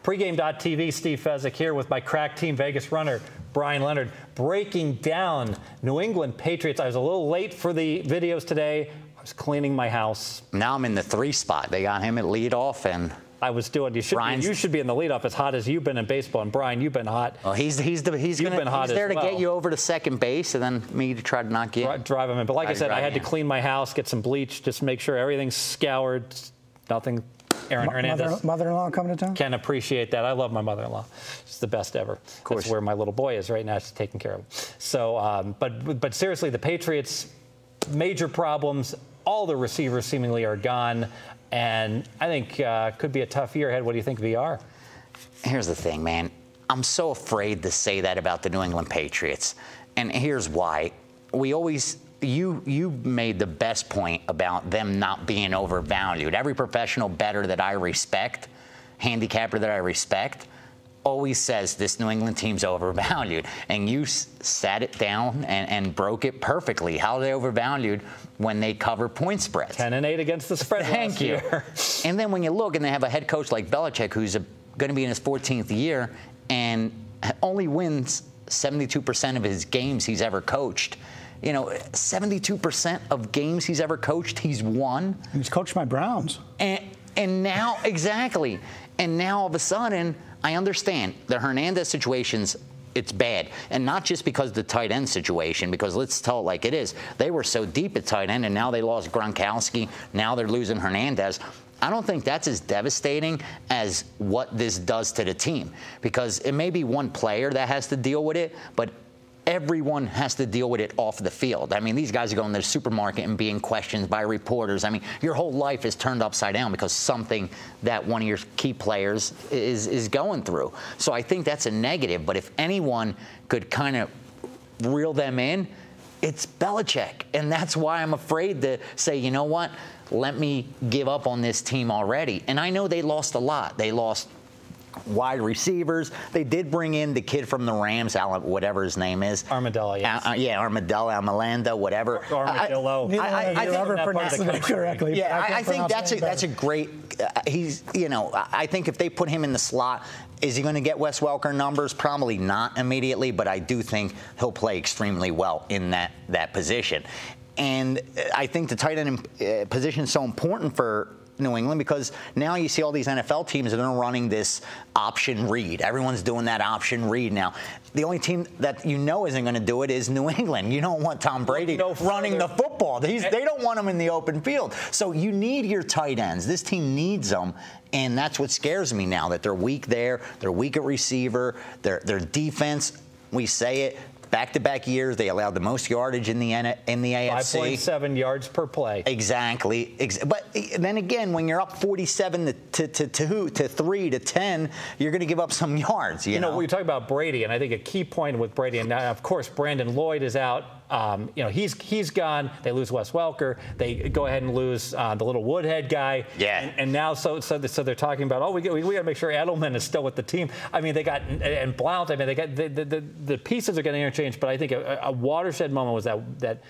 Pregame.tv, Steve Fezzik here with my crack team Vegas Runner, Bryan Leonard, breaking down New England Patriots. I was a little late for the videos today. I was cleaning my house. Now I'm in the 3 spot. They got him at leadoff, and I was doing. You should be in the leadoff as hot as you've been in baseball. And Brian, you've been hot. Well, he's there to get you over to second base, and then me to try to knock you in. Drive him in. But like I said, I had to clean my house, get some bleach, just make sure everything's scoured. Nothing. Aaron Hernandez. Mother-in-law coming to town? Can appreciate that. I love my mother-in-law. She's the best ever. Of course. That's where my little boy is right now. She's taking care of him. So, but seriously, the Patriots, major problems. All the receivers seemingly are gone. And I think could be a tough year ahead. What do you think, VR? Here's the thing, man. I'm so afraid to say that about the New England Patriots. And here's why. You made the best point about them not being overvalued. Every professional bettor that I respect, handicapper that I respect, always says this New England team's overvalued. And you sat it down and broke it perfectly. How are they overvalued when they cover point spreads? 10-8 against the spread. Thank you. And then when you look and they have a head coach like Belichick, who's going to be in his 14th year and only wins 72% of his games he's ever coached. You know, 72% of games he's ever coached, he's won. He's coached my Browns. And now, exactly. And now all of a sudden, I understand the Hernandez situation's, it's bad. And not just because of the tight end situation, because let's tell it like it is. They were so deep at tight end, and now they lost Gronkowski. Now they're losing Hernandez. I don't think that's as devastating as what this does to the team, because it may be one player that has to deal with it, but everyone has to deal with it off the field. I mean, these guys are going to the supermarket and being questioned by reporters. I mean, your whole life is turned upside down because something that one of your key players is going through. So I think that's a negative. But if anyone could kind of reel them in, it's Belichick. And that's why I'm afraid to say, you know what, let me give up on this team already. And I know they lost a lot. They lost wide receivers. They did bring in the kid from the Rams, whatever his name is. Armadillo, yes. Yeah, Armadillo, Amalanda, whatever. Armadillo. I never pronounced it correctly. Yeah, I think that's a great. I think if they put him in the slot, is he going to get Wes Welker numbers? Probably not immediately, but I do think he'll play extremely well in that position. And I think the tight end position is so important for New England, because now you see all these NFL teams that are running this option read. Everyone's doing that option read now. The only team that you know isn't going to do it is New England. You don't want Tom Brady running the football. They don't want him in the open field. So you need your tight ends. This team needs them, and that's what scares me now, that they're weak there. They're weak at receiver. Their defense, we say it, back-to-back years, they allowed the most yardage in the AFC. 5.7 yards per play. Exactly. But then again, when you're up 47 to 3 to 10, you're going to give up some yards. You know, we talk about Brady, and I think a key point with Brady, and now, of course, Brandon Lloyd is out. He's gone. They lose Wes Welker. They go ahead and lose the little Woodhead guy. Yeah. And now, so they're talking about, oh, we got to make sure Edelman is still with the team. I mean, they got and Blount. I mean, they got the pieces are getting interchanged. But I think a watershed moment was that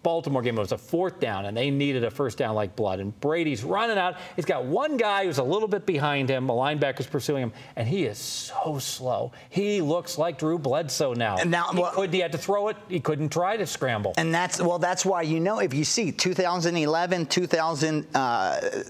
Baltimore game. It was a 4th down, and they needed a first down like blood. And Brady's running out. He's got one guy who's a little bit behind him. A linebacker's pursuing him, and he is so slow. He looks like Drew Bledsoe now. And now he had to throw it. He couldn't try to scramble. And that's why, if you see 2011, 2000,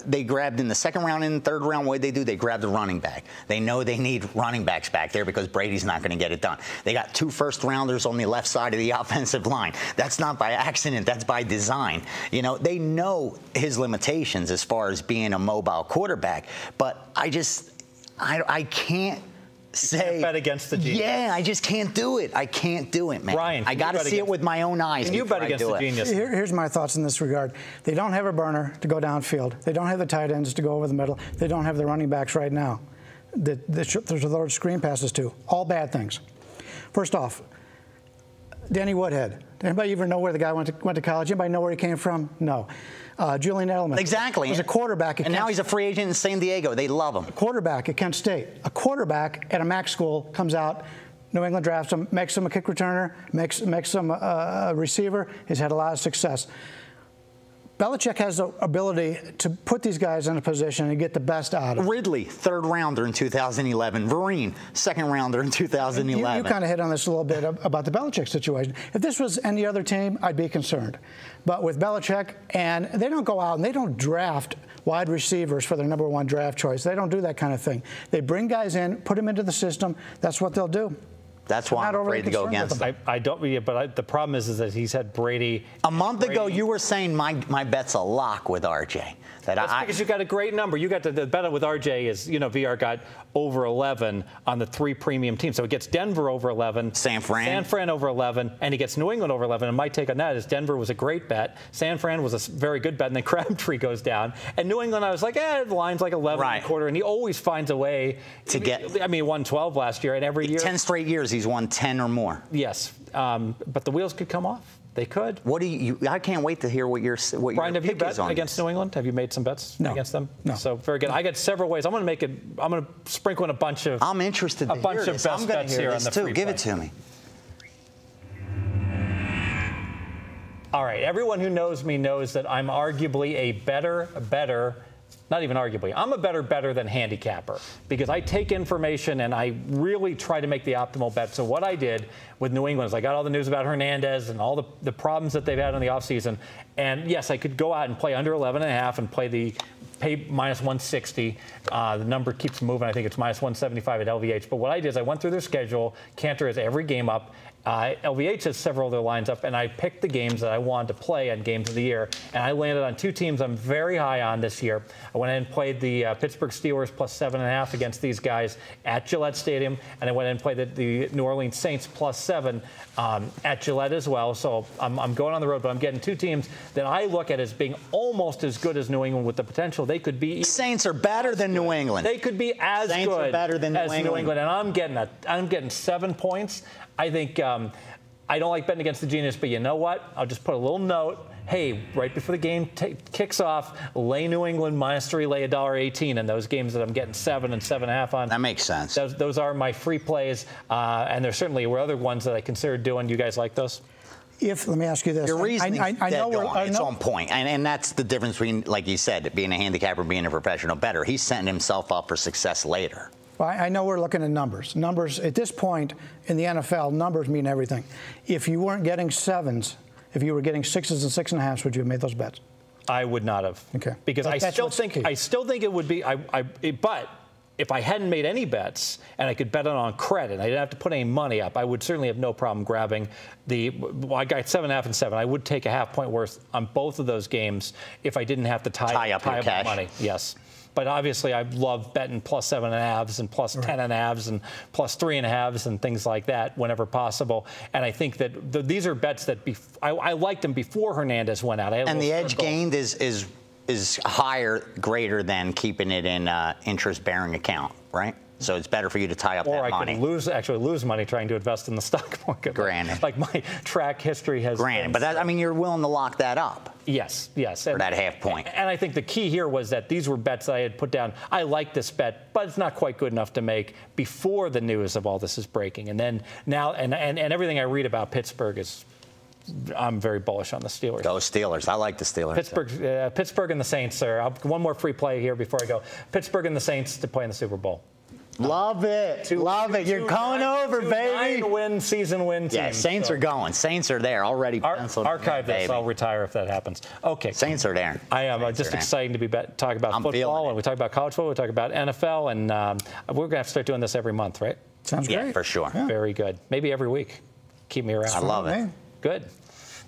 they grabbed in the 2nd round and the 3rd round. What did they do? They grabbed the running back. They know they need running backs back there because Brady's not going to get it done. They got 2 first-rounders on the left side of the offensive line. That's not by accident. That's by design. They know his limitations as far as being a mobile quarterback. But I can't say. You can't bet against the genius. Yeah, I just can't do it. I can't do it, man. Brian, I got to see it with my own eyes. Can you bet against the genius? Here's my thoughts in this regard. They don't have a burner to go downfield. They don't have the tight ends to go over the middle. They don't have the running backs right now there's a screen passes to. All bad things. First off, Danny Woodhead. Did anybody even know where the guy went to college? Anybody know where he came from? No. Julian Edelman. Exactly. He was a quarterback. And now he's a free agent in San Diego. They love him. A quarterback at Kent State. A quarterback at a MAC school comes out. New England drafts him, makes him a kick returner, makes him a receiver. He's had a lot of success. Belichick has the ability to put these guys in a position and get the best out of them. Ridley, 3rd rounder in 2011. Vereen, 2nd rounder in 2011. You kind of hit on this a little bit about the Belichick situation. If this was any other team, I'd be concerned. But with Belichick, and they don't go out and they don't draft wide receivers for their #1 draft choice. They don't do that kind of thing. They bring guys in, put them into the system. That's what they'll do. That's why I'm afraid to go against him. I don't, but the problem is that he's had Brady. A month ago, you were saying my bet's a lock with RJ. That's because you got a great number. You got the bet with RJ is, VR got over 11 on the 3 premium teams. So it gets Denver over 11. San Fran over 11. And he gets New England over 11. And my take on that is Denver was a great bet. San Fran was a very good bet. And then Crabtree goes down. And New England, I was like, the line's like 11 and a quarter. And he always finds a way to get. I mean, he won 12 last year. And every year. 10 straight years, he's won 10 or more. Yes. But the wheels could come off. They could. What do you? I can't wait to hear what your Brian, have you bet against this. New England? Have you made some bets against them? No. So very good. I got several ways. I'm going to make it. I'm going to sprinkle in a bunch of. I'm interested. A bunch of best bets here on the free play. Give it to me. All right. Everyone who knows me knows that I'm arguably a better. Not even arguably. I'm a better than handicapper because I take information and I really try to make the optimal bet. So what I did with New England is I got all the news about Hernandez and all the problems that they've had in the offseason. And yes, I could go out and play under 11.5 and pay minus 160. The number keeps moving. I think it's minus 175 at LVH. But what I did is I went through their schedule. Cantor has every game up. LVH has several of their lines up, and I picked the games that I wanted to play on Games of the Year, and I landed on 2 teams I'm very high on this year. I went in and played the Pittsburgh Steelers plus 7.5 against these guys at Gillette Stadium, and I went in and played the New Orleans Saints plus 7 at Gillette as well. So I'm going on the road, but I'm getting 2 teams that I look at as being almost as good as New England with the potential. They could be. Saints are better than New England. They could be as Saints good are better than as New England, and I'm getting 7 points. I think I don't like betting against the genius, but you know what? I'll just put a little note. Hey, right before the game kicks off, lay New England -3, lay $1.18 in those games that I'm getting 7 and 7.5 on. That makes sense. Those are my free plays, and there certainly were other ones that I considered doing. You guys like those? Let me ask you this. Your reasoning it's on point. And that's the difference between, like you said, being a handicapper, being a professional bettor. He's setting himself up for success later. Well, I know we're looking at numbers. Numbers, at this point in the NFL, numbers mean everything. If you weren't getting 7s, if you were getting 6s and 6.5s, would you have made those bets? I would not have. Okay. Because I still think it would be. But if I hadn't made any bets and I could bet it on credit, I didn't have to put any money up, I would certainly have no problem grabbing I got 7.5 and 7. I would take a half point worth on both of those games if I didn't have to tie up cash. money. Yes. But obviously, I love betting plus 7.5s and plus 10.5s and plus 3.5s and things like that whenever possible. And I think that these are bets that I liked them before Hernandez went out. And the edge gained is higher, greater than keeping it in interest-bearing account, right? So it's better for you to tie up that money. Or I could actually lose money trying to invest in the stock market. Granted. Like my track history has. Granted, but you're willing to lock that up. Yes. For that half point. And I think the key here was that these were bets that I had put down. I like this bet, but it's not quite good enough to make before the news of all this is breaking. And then now, and everything I read about Pittsburgh is. I'm very bullish on the Steelers. Go Steelers. I like the Steelers. Pittsburgh and the Saints are. One more free play here before I go. Pittsburgh and the Saints to play in the Super Bowl. Love it. Love it. You're coming over, baby. 9-win season win team. Yeah, Saints are going. Saints are there already. Archive this. I'll retire if that happens. Okay. Saints are there. I am just excited to be talking about football, and we talk about college football, we talk about NFL, and we're going to have to start doing this every month, right? Sounds great. Yeah, for sure. Yeah. Very good. Maybe every week. Keep me around. I love it. Good.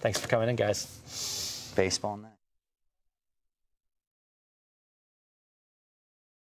Thanks for coming in, guys. Baseball night.